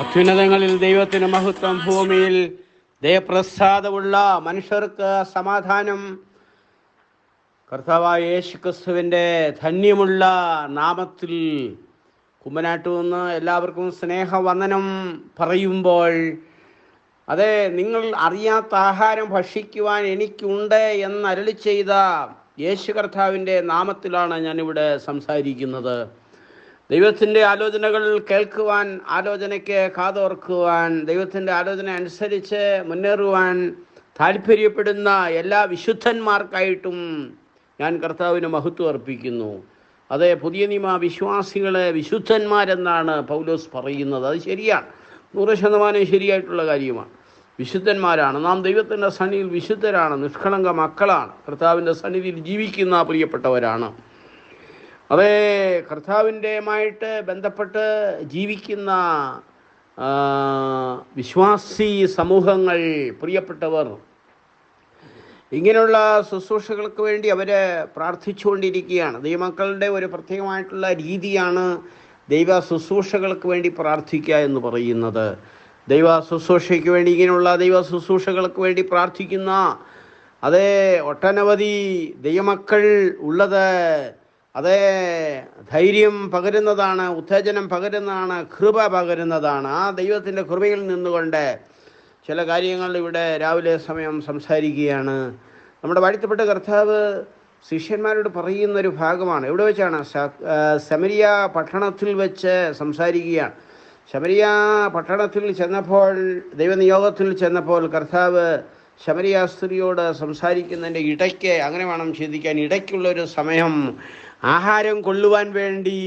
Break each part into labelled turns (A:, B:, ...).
A: അത്യുന്നതങ്ങളിൽ ദൈവത്തിന് മഹത്വം, ഭൂമിയിൽ ദയപ്രസാദമുള്ള മനുഷ്യർക്ക് സമാധാനം. കർത്താവായ യേശുക്രിസ്തുവിൻ്റെ ധന്യമുള്ള നാമത്തിൽ കുമ്മനാട്ടു നിന്ന് എല്ലാവർക്കും സ്നേഹവന്ദനം പറയുമ്പോൾ, അതെ, നിങ്ങൾ അറിയാത്ത ആഹാരം ഭക്ഷിക്കുവാൻ എനിക്കുണ്ട് എന്ന് അരുളി ചെയ്ത യേശു കർത്താവിൻ്റെ നാമത്തിലാണ് ഞാനിവിടെ സംസാരിക്കുന്നത്. ദൈവത്തിൻ്റെ ആലോചനകൾ കേൾക്കുവാൻ, ആലോചനയ്ക്ക് കാതോർക്കുവാൻ, ദൈവത്തിൻ്റെ ആലോചന അനുസരിച്ച് മുന്നേറുവാൻ താല്പര്യപ്പെടുന്ന എല്ലാ വിശുദ്ധന്മാർക്കായിട്ടും ഞാൻ കർത്താവിന് മഹത്വം അർപ്പിക്കുന്നു. അതെ, പുതിയ നിയമ വിശ്വാസികളെ വിശുദ്ധന്മാരെന്നാണ് പൗലോസ് പറയുന്നത്. അത് ശരിയാണ്, 100% ശരിയായിട്ടുള്ള കാര്യമാണ്. വിശുദ്ധന്മാരാണ് നാം. ദൈവത്തിൻ്റെ സന്നിധിയിൽ വിശുദ്ധരാണ്, നിഷ്കളങ്ക മക്കളാണ്, കർത്താവിൻ്റെ സന്നിധിയിൽ ജീവിക്കുന്ന പ്രിയപ്പെട്ടവരാണ്. അതേ, കർത്താവിൻ്റെയുമായിട്ട് ബന്ധപ്പെട്ട് ജീവിക്കുന്ന വിശ്വാസി സമൂഹങ്ങൾ, പ്രിയപ്പെട്ടവർ, ഇങ്ങനെയുള്ള ശുശ്രൂഷകൾക്ക് വേണ്ടി അവർ പ്രാർത്ഥിച്ചുകൊണ്ടിരിക്കുകയാണ്. ദൈവമക്കളുടെ ഒരു പ്രത്യേകമായിട്ടുള്ള രീതിയാണ് ദൈവ ശുശ്രൂഷകൾക്ക് വേണ്ടി പ്രാർത്ഥിക്കുക എന്ന് പറയുന്നത്. ദൈവ ശുശ്രൂഷയ്ക്ക് വേണ്ടി, ഇങ്ങനെയുള്ള ദൈവ ശുശ്രൂഷകൾക്ക് വേണ്ടി പ്രാർത്ഥിക്കുന്ന അതേ ഒട്ടനവധി ദൈവമക്കൾ ഉള്ളത് അതേ ധൈര്യം പകരുന്നതാണ്, ഉത്തേജനം പകരുന്നതാണ്, കൃപ പകരുന്നതാണ്. ആ ദൈവത്തിൻ്റെ കൃപയിൽ നിന്നുകൊണ്ട് ചില കാര്യങ്ങൾ ഇവിടെ രാവിലെ സമയം സംസാരിക്കുകയാണ്. നമ്മുടെ വാഴ്ത്തപ്പെട്ട കർത്താവ് ശിഷ്യന്മാരോട് പറയുന്നൊരു ഭാഗമാണ്. എവിടെ വെച്ചാണ്? ശമരിയ പട്ടണത്തിൽ വെച്ച് സംസാരിക്കുകയാണ്. ശമരിയ പട്ടണത്തിൽ ചെന്നപ്പോൾ, ദൈവനിയോഗത്തിൽ ചെന്നപ്പോൾ, കർത്താവ് ശമരിയ സ്ത്രീയോട് സംസാരിക്കുന്നതിൻ്റെ ഇടയ്ക്ക്, അങ്ങനെ വേണം ചിന്തിക്കാൻ, ഇടയ്ക്കുള്ളൊരു സമയം ആഹാരം കൊള്ളുവാൻ വേണ്ടി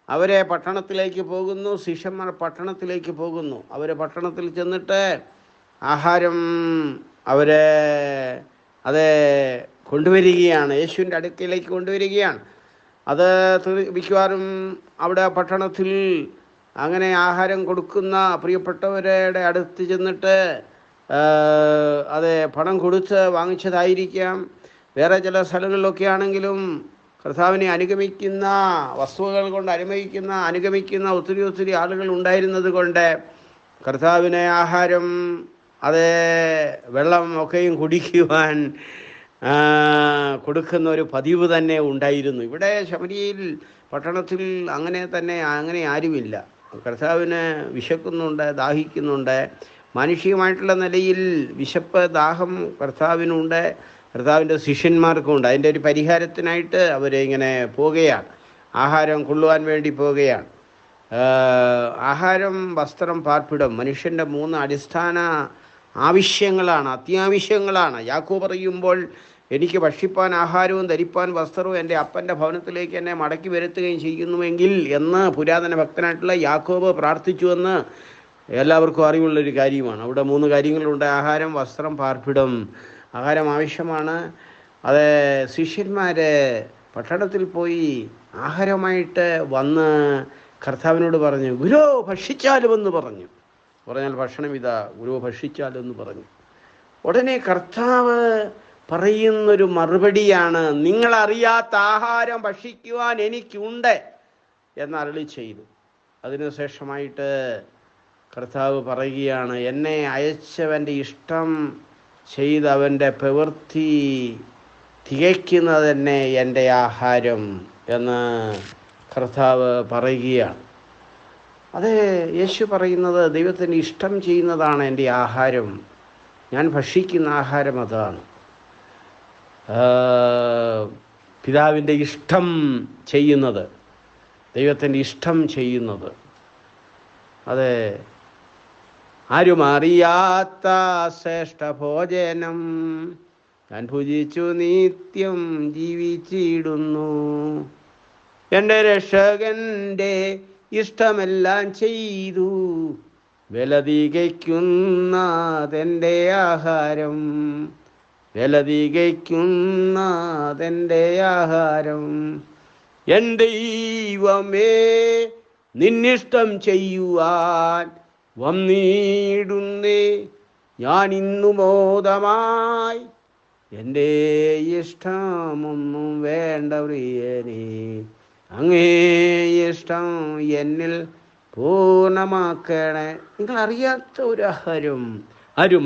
A: അവരെ പട്ടണത്തിലേക്ക് പോകുന്നു. ശിഷ്യന്മാർ പട്ടണത്തിലേക്ക് പോകുന്നു. അവർ പട്ടണത്തിൽ ചെന്നിട്ട് ആഹാരം അവരെ കൊണ്ടുവരികയാണ്, യേശുവിൻ്റെ അടുക്കലേക്ക് കൊണ്ടുവരികയാണ്. അത് മിക്കവാറും അവിടെ പട്ടണത്തിൽ അങ്ങനെ ആഹാരം കൊടുക്കുന്ന പ്രിയപ്പെട്ടവരുടെ അടുത്ത് ചെന്നിട്ട് പണം കൊടുത്ത് വാങ്ങിച്ചതായിരിക്കാം. വേറെ ചില സ്ഥലങ്ങളിലൊക്കെ ആണെങ്കിലും കർത്താവിനെ അനുഗമിക്കുന്ന, വസ്തുവകൾ കൊണ്ട് അനുഗമിക്കുന്ന ഒത്തിരി ആളുകൾ ഉണ്ടായിരുന്നത് കൊണ്ട് കർത്താവിനെ ആഹാരം, വെള്ളം ഒക്കെയും കുടിക്കുവാൻ കൊടുക്കുന്ന ഒരു പതിവ് തന്നെ ഉണ്ടായിരുന്നു. ഇവിടെ ശമരിയയിൽ പട്ടണത്തിൽ അങ്ങനെ ആരുമില്ല. കർത്താവിന് വിശക്കുന്നുണ്ട്, ദാഹിക്കുന്നുണ്ട്. മാനുഷികമായിട്ടുള്ള നിലയിൽ വിശപ്പ്, ദാഹം കർത്താവിനുണ്ട്, കർത്താവിൻ്റെ ശിഷ്യന്മാർക്കുമുണ്ട്. അതിൻ്റെ ഒരു പരിഹാരത്തിനായിട്ട് അവരിങ്ങനെ പോവുകയാണ്, ആഹാരം കൊള്ളുവാൻ വേണ്ടി പോവുകയാണ്. ആഹാരം, വസ്ത്രം, പാർപ്പിടം മനുഷ്യൻ്റെ 3 അടിസ്ഥാന ആവശ്യങ്ങളാണ്, അത്യാവശ്യങ്ങളാണ്. യാക്കോബ് പറയുമ്പോൾ, എനിക്ക് ഭക്ഷിപ്പാൻ ആഹാരവും ധരിപ്പാൻ വസ്ത്രവും എൻ്റെ അപ്പൻ്റെ ഭവനത്തിലേക്ക് എന്നെ മടക്കി വരുത്തുകയും ചെയ്യുന്നുവെങ്കിൽ എന്ന് പുരാതന ഭക്തനായിട്ടുള്ള യാക്കോബ് പ്രാർത്ഥിച്ചുവെന്ന് എല്ലാവർക്കും അറിവുള്ളൊരു കാര്യമാണ്. അവിടെ 3 കാര്യങ്ങളുണ്ട്: ആഹാരം, വസ്ത്രം, പാർപ്പിടം. ആഹാരം ആവശ്യമാണ്. ശിഷ്യന്മാർ പട്ടണത്തിൽ പോയി ആഹാരമായിട്ട് വന്ന് കർത്താവിനോട് പറഞ്ഞു, ഗുരു ഭക്ഷിച്ചാലുമെന്ന് പറഞ്ഞാൽ ഭക്ഷണം ഇതാ, ഗുരു ഭക്ഷിച്ചാലെന്ന് പറഞ്ഞു. ഉടനെ കർത്താവ് പറയുന്നൊരു മറുപടിയാണ്, നിങ്ങളറിയാത്ത ആഹാരം ഭക്ഷിക്കുവാൻ എനിക്കുണ്ട് എന്ന് അരുളി ചെയ്തു. അതിനുശേഷമായിട്ട് കർത്താവ് പറയുകയാണ്, എന്നെ അയച്ചവൻ്റെ ഇഷ്ടം ചെയ്ത് അവൻ്റെ പ്രവൃത്തി തികയ്ക്കുന്നത് തന്നെ എൻ്റെ ആഹാരം എന്ന് കർത്താവ് പറയുകയാണ്. യേശു പറയുന്നത്, ദൈവത്തിൻ്റെ ഇഷ്ടം ചെയ്യുന്നതാണ് എൻ്റെ ആഹാരം, ഞാൻ ഭക്ഷിക്കുന്ന ആഹാരം അതാണ്. പിതാവിൻ്റെ ഇഷ്ടം ചെയ്യുന്നത്, ദൈവത്തിൻ്റെ ഇഷ്ടം ചെയ്യുന്നത്. ആരും അറിയാത്ത ശ്രേഷ്ഠ ഭോജനം ഞാൻ ഭുജിച്ചു നിത്യം ജീവിച്ചിടുന്നു. എൻ്റെ രക്ഷകൻ്റെ ഇഷ്ടമെല്ലാം ചെയ്തു വിലതികയ്ക്കുന്നതെൻ്റെ ആഹാരം, വിലതികയ്ക്കുന്നതെൻ്റെ ആഹാരം. എൻ ദൈവമേ, നിന്നിഷ്ടം ചെയ്യുവാൻ വന്നിടുന്നേ ഞാൻ ഇന്നു മോദമായി, എൻ്റെ ഇഷ്ടമൊന്നും വേണ്ട പ്രിയനേ, അങ്ങേ ഇഷ്ടം എന്നിൽ പൂർണ്ണമാക്കണേ. നിങ്ങൾ അറിയാത്ത ഒരു ആഹാരം, ആരും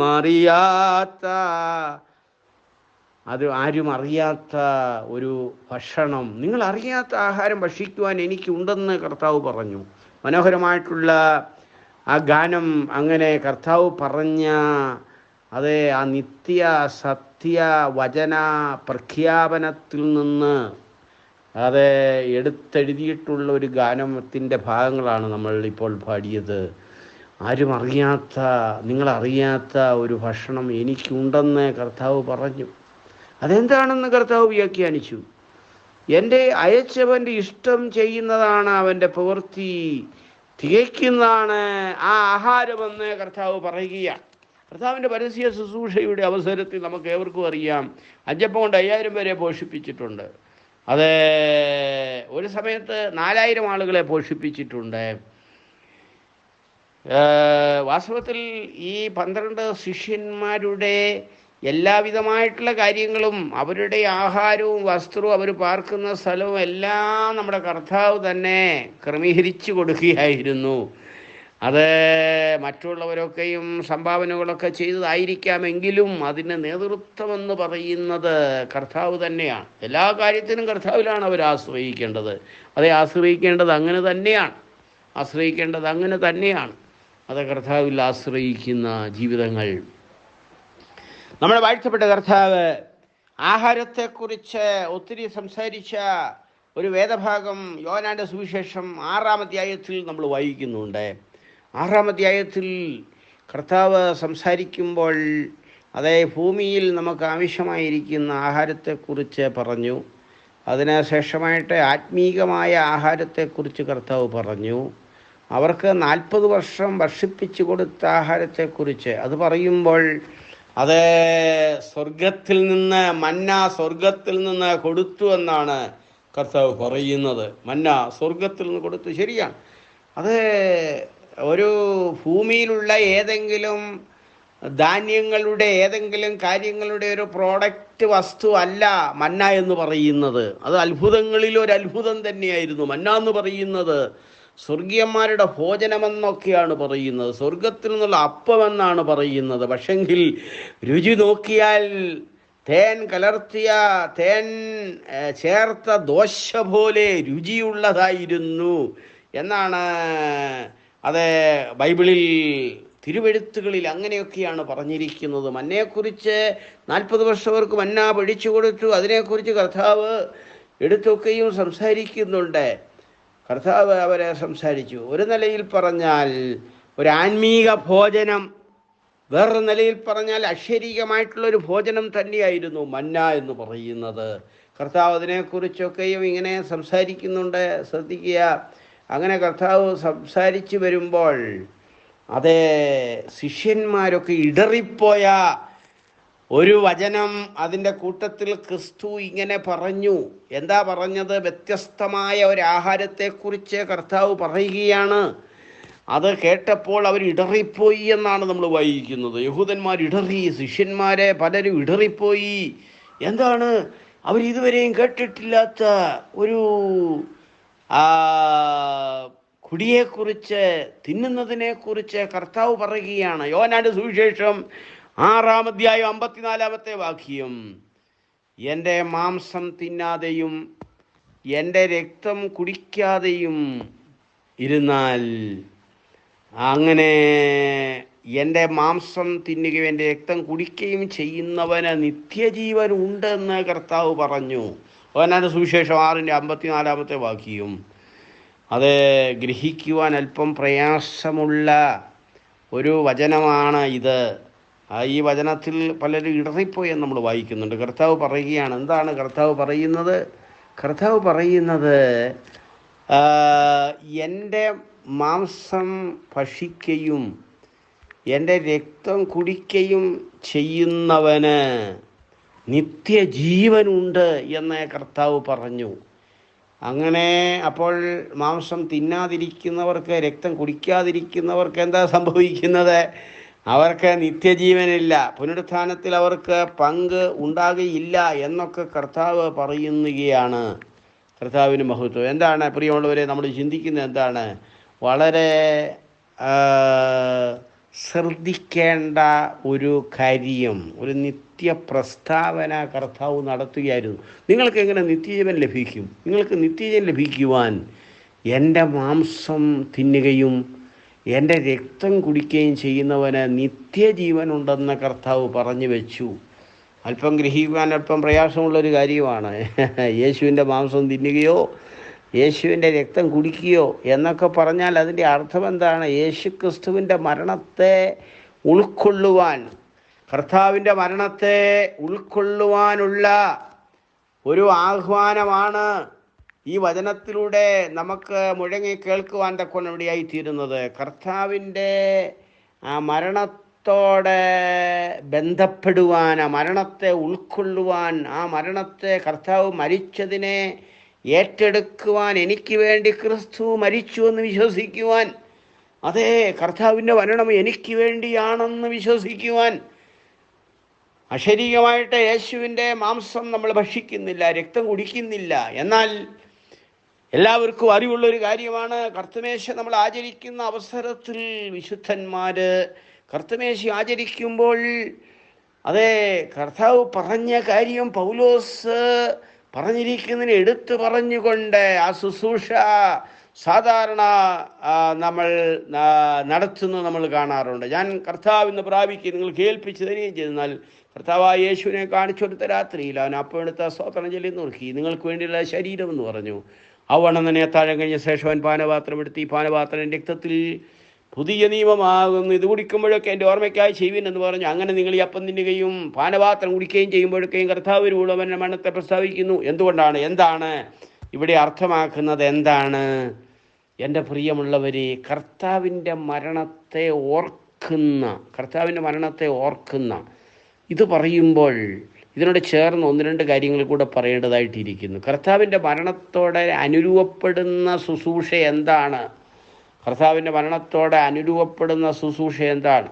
A: അറിയാത്ത ഒരു ഭക്ഷണം, നിങ്ങൾ അറിയാത്ത ആഹാരം ഭക്ഷിക്കുവാൻ എനിക്കുണ്ടെന്ന് കർത്താവ് പറഞ്ഞു. മനോഹരമായിട്ടുള്ള ആ ഗാനം അങ്ങനെ കർത്താവ് പറഞ്ഞ അതെ ആ നിത്യ സത്യ വചന പ്രഖ്യാപനത്തിൽ നിന്ന് അത് എടുത്തെഴുതിയിട്ടുള്ള ഒരു ഗാനത്തിൻ്റെ ഭാഗങ്ങളാണ് നമ്മൾ ഇപ്പോൾ പാടിയത്. ആരും അറിയാത്ത, നിങ്ങളറിയാത്ത ഒരു ഭക്ഷണം എനിക്കുണ്ടെന്ന് കർത്താവ് പറഞ്ഞു. അതെന്താണെന്ന് കർത്താവ് വ്യാഖ്യാനിച്ചു. എൻ്റെ അയച്ചവൻ്റെ ഇഷ്ടം ചെയ്യുന്നതാണ് അവൻ്റെ പ്രവൃത്തി തികയ്ക്കുന്നതാണ് ആ ആഹാരമെന്ന് കർത്താവ് പറയുകയാണ്. കർത്താവിൻ്റെ പരസ്യ ശുശ്രൂഷയുടെ അവസരത്തിൽ നമുക്ക് ഏവർക്കും അറിയാം, അഞ്ചപ്പം കൊണ്ട് 5000 പേരെ പോഷിപ്പിച്ചിട്ടുണ്ട്. അത് ഒരു സമയത്ത് 4000 ആളുകളെ പോഷിപ്പിച്ചിട്ടുണ്ട്. വാസ്തവത്തിൽ ഈ 12 ശിഷ്യന്മാരുടെ എല്ലാവിധമായിട്ടുള്ള കാര്യങ്ങളും, അവരുടെ ആഹാരവും വസ്ത്രവും അവർ പാർക്കുന്ന സ്ഥലവും എല്ലാം നമ്മുടെ കർത്താവ് തന്നെ ക്രമീകരിച്ചു കൊടുക്കുകയായിരുന്നു. അത് മറ്റുള്ളവരൊക്കെയും സംഭാവനകളൊക്കെ ചെയ്തതായിരിക്കാമെങ്കിലും അതിന് നേതൃത്വമെന്ന് പറയുന്നത് കർത്താവ് തന്നെയാണ്. എല്ലാ കാര്യത്തിനും കർത്താവിലാണ് അവർ ആശ്രയിക്കേണ്ടത്. ആശ്രയിക്കേണ്ടത് അങ്ങനെ തന്നെയാണ്. അത് കർത്താവിൽ ആശ്രയിക്കുന്ന ജീവിതങ്ങൾ. നമ്മുടെ വാഴ്ത്തപ്പെട്ട കർത്താവ് ആഹാരത്തെക്കുറിച്ച് ഒത്തിരി സംസാരിച്ച ഒരു വേദഭാഗം യോഹന്നാന്റെ സുവിശേഷം 6-ാം അധ്യായത്തിൽ നമ്മൾ വായിക്കുന്നുണ്ട്. 6-ാം അധ്യായത്തിൽ കർത്താവ് സംസാരിക്കുമ്പോൾ ഭൂമിയിൽ നമുക്ക് ആവശ്യമായിരിക്കുന്ന ആഹാരത്തെക്കുറിച്ച് പറഞ്ഞു. അതിന് ശേഷമായിട്ട് ആത്മീകമായ ആഹാരത്തെക്കുറിച്ച് കർത്താവ് പറഞ്ഞു. അവർക്ക് 40 വർഷം ഭക്ഷിപ്പിച്ചു കൊടുത്ത ആഹാരത്തെക്കുറിച്ച് അത് പറയുമ്പോൾ സ്വർഗത്തിൽ നിന്ന് മന്ന സ്വർഗത്തിൽ നിന്ന് കൊടുത്തു എന്നാണ് കർത്താവ് പറയുന്നത്. മന്ന സ്വർഗത്തിൽ നിന്ന് കൊടുത്തു. ശരിയാണ്. ഒരു ഭൂമിയിലുള്ള ഏതെങ്കിലും ധാന്യങ്ങളുടെ ഏതെങ്കിലും കാര്യങ്ങളുടെ ഒരു പ്രോഡക്റ്റ് വസ്തു അല്ല മന്ന എന്ന് പറയുന്നത്. അത് അത്ഭുതങ്ങളിൽ ഒരു അത്ഭുതം തന്നെയായിരുന്നു. മന്ന എന്ന് പറയുന്നത് സ്വർഗീയന്മാരുടെ ഭോജനമെന്നൊക്കെയാണ് പറയുന്നത്. സ്വർഗത്തിൽ നിന്നുള്ള അപ്പമെന്നാണ് പറയുന്നത്. പക്ഷെങ്കിൽ രുചി നോക്കിയാൽ തേൻ ചേർത്ത ദോശ പോലെ രുചിയുള്ളതായിരുന്നു എന്നാണ് ബൈബിളിൽ തിരുവെഴുത്തുകളിൽ അങ്ങനെയൊക്കെയാണ് പറഞ്ഞിരിക്കുന്നത്. മന്നയെക്കുറിച്ച് 40 വർഷം അവർക്ക് മന്ന പഠിച്ചു കൊടുത്തു. അതിനെക്കുറിച്ച് കർത്താവ് എടുത്തൊക്കെയും സംസാരിക്കുന്നുണ്ട്. കർത്താവ് അവരെ സംസാരിച്ചു. ഒരു നിലയിൽ പറഞ്ഞാൽ ഒരു ആത്മീക ഭോജനം, വേറൊരു നിലയിൽ പറഞ്ഞാൽ അക്ഷരീകമായിട്ടുള്ളൊരു ഭോജനം തന്നെയായിരുന്നു മന്ന എന്ന് പറയുന്നത്. കർത്താവ് അതിനെക്കുറിച്ചൊക്കെയും ഇങ്ങനെ സംസാരിക്കുന്നുണ്ട്. ശ്രദ്ധിക്കുക. അങ്ങനെ കർത്താവ് സംസാരിച്ചു വരുമ്പോൾ ശിഷ്യന്മാരൊക്കെ ഇടറിപ്പോയ ഒരു വചനം അതിൻ്റെ കൂട്ടത്തിൽ ക്രിസ്തു ഇങ്ങനെ പറഞ്ഞു. എന്താ പറഞ്ഞത്? വ്യത്യസ്തമായ ഒരു ആഹാരത്തെക്കുറിച്ച് കർത്താവ് പറയുകയാണ്. അത് കേട്ടപ്പോൾ അവർ ഇടറിപ്പോയി എന്നാണ് നമ്മൾ വായിക്കുന്നത്. യഹൂദന്മാർ ഇടറി, ശിഷ്യന്മാരെ പലരും ഇടറിപ്പോയി. എന്താണ്? അവരിതുവരെയും കേട്ടിട്ടില്ലാത്ത ഒരു കുടിയെക്കുറിച്ച്, തിന്നുന്നതിനെക്കുറിച്ച് കർത്താവ് പറയുകയാണ്. യോഹന്നാന്റെ സുവിശേഷം 6-ാം അധ്യായം 54-ാമത്തെ വാക്യം, എൻ്റെ മാംസം തിന്നാതെയും എൻ്റെ രക്തം കുടിക്കാതെയും ഇരുന്നാൽ, അങ്ങനെ എൻ്റെ മാംസം തിന്നുകയും എൻ്റെ രക്തം കുടിക്കുകയും ചെയ്യുന്നവന് നിത്യജീവൻ ഉണ്ടെന്ന് കർത്താവ് പറഞ്ഞു. യോഹന്നാന്റെ സുവിശേഷം 6-ന്റെ 54-ാമത്തെ വാക്യം. അത് ഗ്രഹിക്കുവാൻ അല്പം പ്രയാസമുള്ള ഒരു വചനമാണ് ഇത്. ഈ വചനത്തിൽ പലരും ഇടറിപ്പോയെന്ന് നമ്മൾ വായിക്കുന്നുണ്ട്. കർത്താവ് പറയുകയാണ്. എന്താണ് കർത്താവ് പറയുന്നത്? കർത്താവ് പറയുന്നത് എൻ്റെ മാംസം ഭക്ഷിക്കുകയും എൻ്റെ രക്തം കുടിക്കുകയും ചെയ്യുന്നവന് നിത്യജീവനുണ്ട് എന്ന് കർത്താവ് പറഞ്ഞു. അങ്ങനെ അപ്പോൾ മാംസം തിന്നാതിരിക്കുന്നവർക്ക്, രക്തം കുടിക്കാതിരിക്കുന്നവർക്ക് എന്താ സംഭവിക്കുന്നത്? അവർക്ക് നിത്യജീവനില്ല, പുനരുത്ഥാനത്തിൽ അവർക്ക് പങ്ക് ഉണ്ടാകുകയില്ല എന്നൊക്കെ കർത്താവ് പറയുകയാണ്. കർത്താവിന് മഹത്വം. എന്താണ് പ്രിയമുള്ളവരെ നമ്മൾ ചിന്തിക്കുന്നത്? എന്താണ്? വളരെ ശ്രദ്ധിക്കേണ്ട ഒരു കാര്യം, ഒരു നിത്യപ്രസ്താവന കർത്താവ് നടത്തുകയായിരുന്നു. നിങ്ങൾക്ക് എങ്ങനെ നിത്യജീവൻ ലഭിക്കും? നിങ്ങൾക്ക് നിത്യജീവൻ ലഭിക്കുവാൻ എൻ്റെ മാംസം തിന്നുകയും എൻ്റെ രക്തം കുടിക്കുകയും ചെയ്യുന്നവന് നിത്യജീവനുണ്ടെന്ന് കർത്താവ് പറഞ്ഞു വെച്ചു. അല്പം ഗ്രഹിക്കുവാൻ അല്പം പ്രയാസമുള്ളൊരു കാര്യമാണ്. യേശുവിൻ്റെ മാംസം തിന്നുകയോ യേശുവിൻ്റെ രക്തം കുടിക്കുകയോ എന്നൊക്കെ പറഞ്ഞാൽ അതിൻ്റെ അർത്ഥം എന്താണ്? യേശു ക്രിസ്തുവിൻ്റെ മരണത്തെ ഉൾക്കൊള്ളുവാൻ, കർത്താവിൻ്റെ മരണത്തെ ഉൾക്കൊള്ളുവാനുള്ള ഒരു ആഹ്വാനമാണ് ഈ വചനത്തിലൂടെ നമുക്ക് മുഴങ്ങി കേൾക്കുവാൻ തക്കവണ്ണം ഇവിടെയായിത്തീരുന്നത്. കർത്താവിൻ്റെ ആ മരണത്തോടെ ബന്ധപ്പെടുവാൻ, ആ മരണത്തെ ഉൾക്കൊള്ളുവാൻ, ആ മരണത്തെ, കർത്താവ് മരിച്ചതിനെ ഏറ്റെടുക്കുവാൻ, എനിക്ക് വേണ്ടി ക്രിസ്തു മരിച്ചു എന്ന് വിശ്വസിക്കുവാൻ, അതേ കർത്താവിൻ്റെ മരണം എനിക്ക് വേണ്ടിയാണെന്ന് വിശ്വസിക്കുവാൻ, അശരീരമായിട്ട് യേശുവിൻ്റെ മാംസം നമ്മൾ ഭക്ഷിക്കുന്നില്ല, രക്തം കുടിക്കുന്നില്ല. എന്നാൽ എല്ലാവർക്കും അറിവുള്ളൊരു കാര്യമാണ്, കർത്തമേശ നമ്മൾ ആചരിക്കുന്ന അവസരത്തിൽ വിശുദ്ധന്മാർ കർത്തമേശ ആചരിക്കുമ്പോൾ അതേ കർത്താവ് പറഞ്ഞ കാര്യം പൗലോസ് പറഞ്ഞിരിക്കുന്നതിന് എടുത്തു പറഞ്ഞുകൊണ്ട് ആ ശുശ്രൂഷ സാധാരണ നമ്മൾ നടത്തുന്നത് നമ്മൾ കാണാറുണ്ട്. ഞാൻ കർത്താവ് എന്ന് പ്രാപിക്കുകയും നിങ്ങൾ കേൾപ്പിച്ചു തരികയും ചെയ്തെന്നാൽ കർത്താവായ യേശുവിനെ കാണിച്ചു കൊടുത്ത രാത്രിയിൽ അവൻ അപ്പം എടുത്ത സ്തോത്രം ചൊല്ലി നോക്കി, നിങ്ങൾക്ക് വേണ്ടിയുള്ള ശരീരം എന്ന് പറഞ്ഞു. അവണ്ണം തന്നെ അത്താഴം കഴിഞ്ഞ ശേഷം അവൻ പാനപാത്രം എടുത്ത്, ഈ പാനപാത്രം രക്തത്തിൽ പുതിയ നിയമമാകുന്നു, ഇത് കുടിക്കുമ്പോഴൊക്കെ എൻ്റെ ഓർമ്മയ്ക്കായി ചെയ്യുവിൻ എന്ന് പറഞ്ഞു. അങ്ങനെ നിങ്ങൾ ഈ അപ്പം തിന്നുകയും പാനപാത്രം കുടിക്കുകയും ചെയ്യുമ്പോഴൊക്കെയും കർത്താവിനോട് അവൻ്റെ മരണത്തെ പ്രസ്താവിക്കുന്നു. എന്തുകൊണ്ടാണ്? എന്താണ് ഇവിടെ അർത്ഥമാക്കുന്നത്? എന്താണ്? എൻ്റെ പ്രിയമുള്ളവരെ, കർത്താവിൻ്റെ മരണത്തെ ഓർക്കുന്ന ഇത് പറയുമ്പോൾ ഇതിനോട് ചേർന്ന് ഒന്ന് രണ്ട് കാര്യങ്ങൾ കൂടെ പറയേണ്ടതായിട്ടിരിക്കുന്നു. കർത്താവിൻ്റെ മരണത്തോടെ അനുരൂപപ്പെടുന്ന ശുശ്രൂഷ എന്താണ്? കർത്താവിൻ്റെ മരണത്തോടെ അനുരൂപപ്പെടുന്ന ശുശ്രൂഷ എന്താണ്?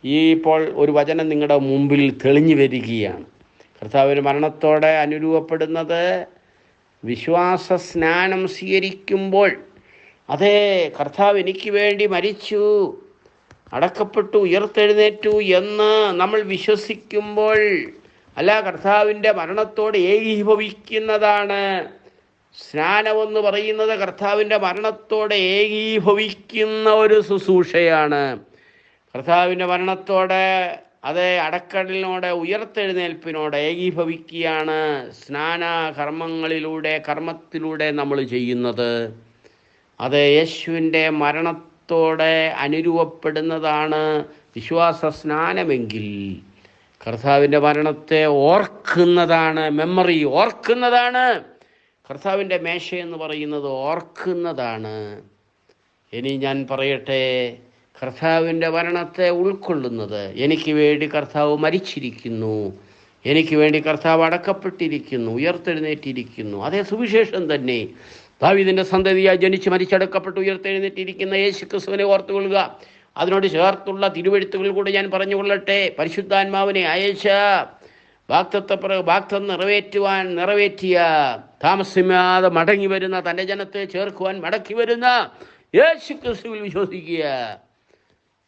A: ഇപ്പോൾ ഒരു വചനം നിങ്ങളുടെ മുമ്പിൽ തെളിഞ്ഞു വരികയാണ്. കർത്താവിൻ്റെ മരണത്തോടെ അനുരൂപപ്പെടുന്നത് വിശ്വാസ സ്നാനം സ്വീകരിക്കുമ്പോൾ, അതേ കർത്താവ് എനിക്ക് വേണ്ടി മരിച്ചു, അടക്കപ്പെട്ടു, ഉയർത്തെഴുന്നേറ്റു എന്ന് നമ്മൾ വിശ്വസിക്കുമ്പോൾ, അല്ല കർത്താവിൻ്റെ മരണത്തോട് ഏകീഭവിക്കുന്നതാണ് സ്നാനമെന്ന് പറയുന്നത്. കർത്താവിൻ്റെ മരണത്തോടെ ഏകീഭവിക്കുന്ന ഒരു ശുശ്രൂഷയാണ്. കർത്താവിൻ്റെ മരണത്തോടെ, അതേ അടക്കലിനോട്, ഉയർത്തെഴുന്നേൽപ്പിനോട് ഏകീഭവിക്കുകയാണ് സ്നാന കർമ്മത്തിലൂടെ നമ്മൾ ചെയ്യുന്നത്. അത് യേശുവിൻ്റെ മരണത്തോടെ അനുരൂപപ്പെടുന്നതാണ് വിശ്വാസ സ്നാനമെങ്കിൽ, കർത്താവിൻ്റെ മരണത്തെ ഓർക്കുന്നതാണ്, ഓർക്കുന്നതാണ്. കർത്താവിൻ്റെ മേശ എന്ന് പറയുന്നത് ഓർക്കുന്നതാണ്. ഇനി ഞാൻ പറയട്ടെ, കർത്താവിൻ്റെ മരണത്തെ ഉൾക്കൊള്ളുന്നത്, എനിക്ക് വേണ്ടി കർത്താവ് മരിച്ചിരിക്കുന്നു, എനിക്ക് വേണ്ടി കർത്താവ് അടക്കപ്പെട്ടിരിക്കുന്നു, ഉയർത്തെഴുന്നേറ്റിരിക്കുന്നു. അതേ സുവിശേഷം തന്നെ. ദാവീദിൻ്റെ സന്തതിയായി ജനിച്ച് മരിച്ചടക്കപ്പെട്ട് ഉയർത്തെഴുന്നേറ്റിരിക്കുന്ന യേശു ക്രിസ്തുവിനെ ഓർത്തുകൊള്ളുക. അതിനോട് ചേർത്തുള്ള തിരുവെഴുത്തുകൾ കൂടെ ഞാൻ പറഞ്ഞുകൊള്ളട്ടെ. പരിശുദ്ധാത്മാവിനെ അയച്ച വാഗ്ദത്തം നിറവേറ്റിയ, താമസിയാതെ മടങ്ങി വരുന്ന, തൻ്റെ ജനത്തെ ചേർക്കുവാൻ മടക്കി വരുന്ന യേശു ക്രിസ്തുവിൽ വിശ്വസിക്കുക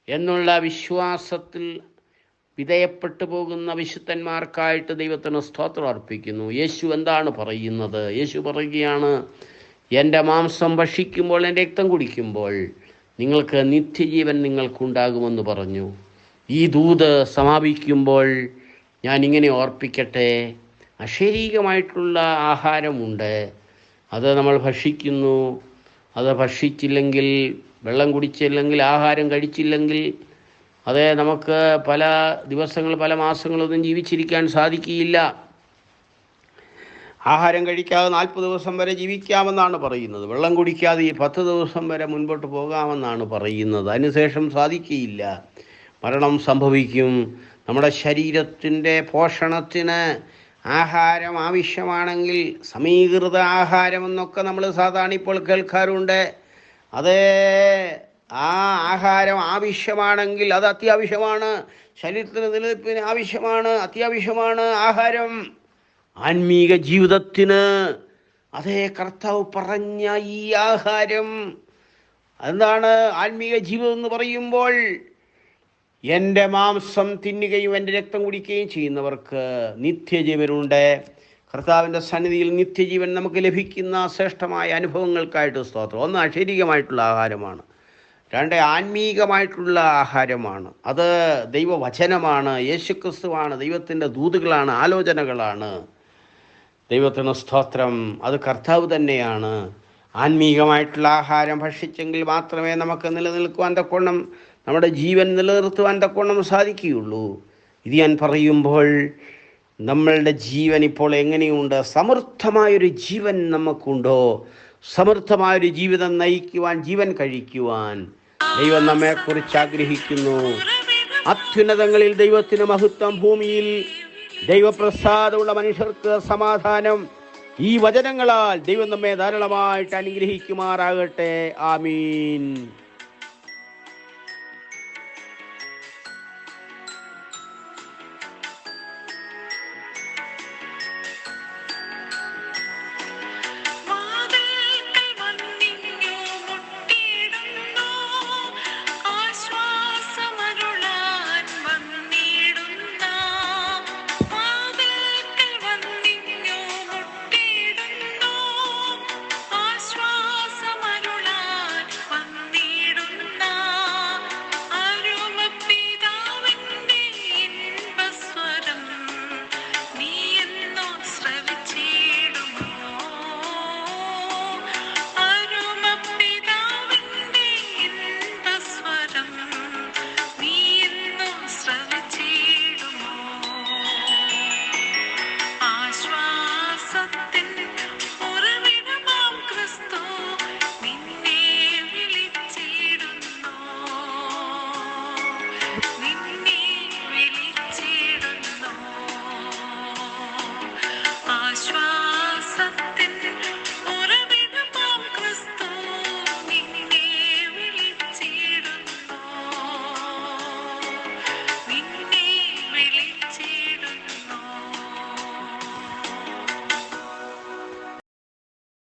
A: എന്നുള്ള വിശ്വാസത്തിൽ വിധേയപ്പെട്ടു പോകുന്ന വിശുദ്ധന്മാർക്കായിട്ട് ദൈവത്തിന് സ്തോത്രം അർപ്പിക്കുന്നു. യേശു എന്താണ് പറയുന്നത്? യേശു പറയുകയാണ്, എൻ്റെ മാംസം ഭക്ഷിക്കുമ്പോൾ, എൻ്റെ രക്തം കുടിക്കുമ്പോൾ നിങ്ങൾക്ക് നിത്യജീവൻ നിങ്ങൾക്കുണ്ടാകുമെന്ന് പറഞ്ഞു. ഈ ദൂത് സമാപിക്കുമ്പോൾ ഞാൻ ഇങ്ങനെ ഓർപ്പിക്കട്ടെ, അശരീരമായിട്ടുള്ള ആഹാരമുണ്ട്, അത് നമ്മൾ ഭക്ഷിക്കുന്നു. അത് ഭക്ഷിച്ചില്ലെങ്കിൽ, വെള്ളം കുടിച്ചില്ലെങ്കിൽ, ആഹാരം കഴിച്ചില്ലെങ്കിൽ, അത് നമുക്ക് പല ദിവസങ്ങൾ, പല മാസങ്ങളൊന്നും ജീവിച്ചിരിക്കാൻ സാധിക്കുകയില്ല. ആഹാരം കഴിക്കാതെ 40 ദിവസം വരെ ജീവിക്കാമെന്നാണ് പറയുന്നത്. വെള്ളം കുടിക്കാതെ 10 ദിവസം വരെ മുൻപോട്ട് പോകാമെന്നാണ് പറയുന്നത്. അതിനുശേഷം സാധിക്കുകയില്ല, മരണം സംഭവിക്കും. നമ്മുടെ ശരീരത്തിൻ്റെ പോഷണത്തിന് ആഹാരം ആവശ്യമാണെങ്കിൽ, സമീകൃത ആഹാരമെന്നൊക്കെ നമ്മൾ സാധാരണ ഇപ്പോൾ കേൾക്കാറുണ്ട്. അത് ആ ആഹാരം ആവശ്യമാണെങ്കിൽ അത് അത്യാവശ്യമാണ്, ശരീരത്തിന് നിലനിൽപ്പിന് ആവശ്യമാണ്, അത്യാവശ്യമാണ് ആഹാരം. ആത്മീക ജീവിതത്തിന് അതേ കർത്താവ് പറഞ്ഞ ഈ ആഹാരം എന്താണ് ആത്മീക ജീവിതം എന്ന് പറയുമ്പോൾ? എൻ്റെ മാംസം തിന്നുകയും എൻ്റെ രക്തം കുടിക്കുകയും ചെയ്യുന്നവർക്ക് നിത്യജീവനുണ്ട്. കർത്താവിൻ്റെ സന്നിധിയിൽ നിത്യജീവൻ നമുക്ക് ലഭിക്കുന്ന ശ്രേഷ്ഠമായ അനുഭവങ്ങൾക്കായിട്ട് സ്തോത്രം. ഒന്ന് ശാരീരികമായിട്ടുള്ള ആഹാരമാണ്, രണ്ട് ആത്മീകമായിട്ടുള്ള ആഹാരമാണ്. അത് ദൈവവചനമാണ്, യേശുക്രിസ്തുവാണ്, ദൈവത്തിൻ്റെ ദൂതുകളാണ്, ആലോചനകളാണ്. ദൈവത്തിന് സ്തോത്രം. അത് കർത്താവ് തന്നെയാണ്. ആത്മീകമായിട്ടുള്ള ആഹാരം ഭക്ഷിച്ചെങ്കിൽ മാത്രമേ നമുക്ക് നിലനിൽക്കുവാൻ തക്കോണം, നമ്മുടെ ജീവൻ നിലനിർത്തുവാൻ തക്കോണം സാധിക്കുകയുള്ളൂ. ഇത് ഞാൻ പറയുമ്പോൾ നമ്മളുടെ ജീവൻ ഇപ്പോൾ എങ്ങനെയുണ്ട്? സമൃദ്ധമായൊരു ജീവൻ നമുക്കുണ്ടോ? സമൃദ്ധമായൊരു ജീവിതം നയിക്കുവാൻ, ജീവൻ കഴിക്കുവാൻ ദൈവം നമ്മെക്കുറിച്ച് ആഗ്രഹിക്കുന്നു. അത്യുന്നതങ്ങളിൽ ദൈവത്തിന് മഹത്വം, ഭൂമിയിൽ ദൈവപ്രസാദമുള്ള മനുഷ്യർക്ക് സമാധാനം. ഈ വചനങ്ങളാൽ ദൈവം നമ്മെ ധാരാളമായിട്ട് അനുഗ്രഹിക്കുമാറാകട്ടെ. ആമീൻ.